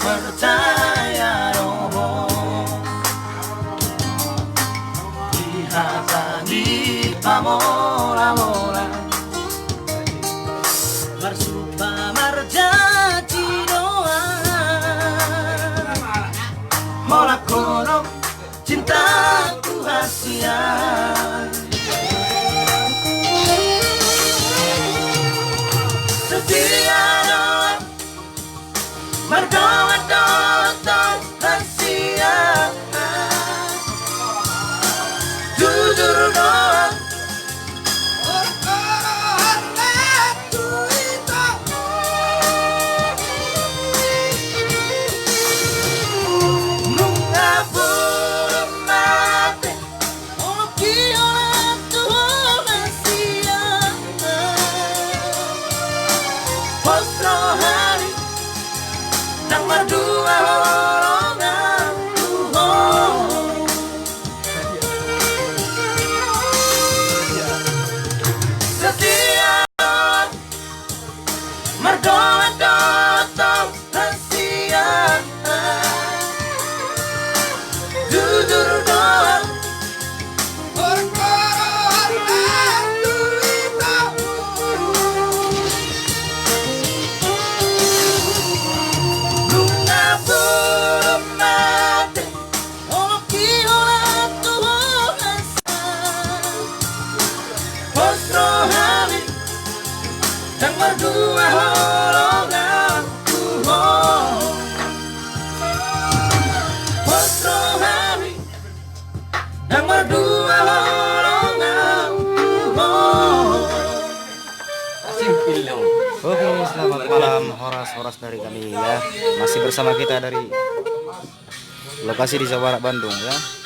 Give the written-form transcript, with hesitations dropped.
percaya roho di hati pamola-mola marsupa marjati doa mola kono cintaku hasia setia doa mardoa doa hasia jujur doa berdua orang setia merdoa datang rahasia jujur doa yang berdua holongan rohani yang berdua holongan simpil dong. Oke, selamat malam horas-horas dari kami ya. Masih bersama kita dari lokasi di Jawa Barat, Bandung ya.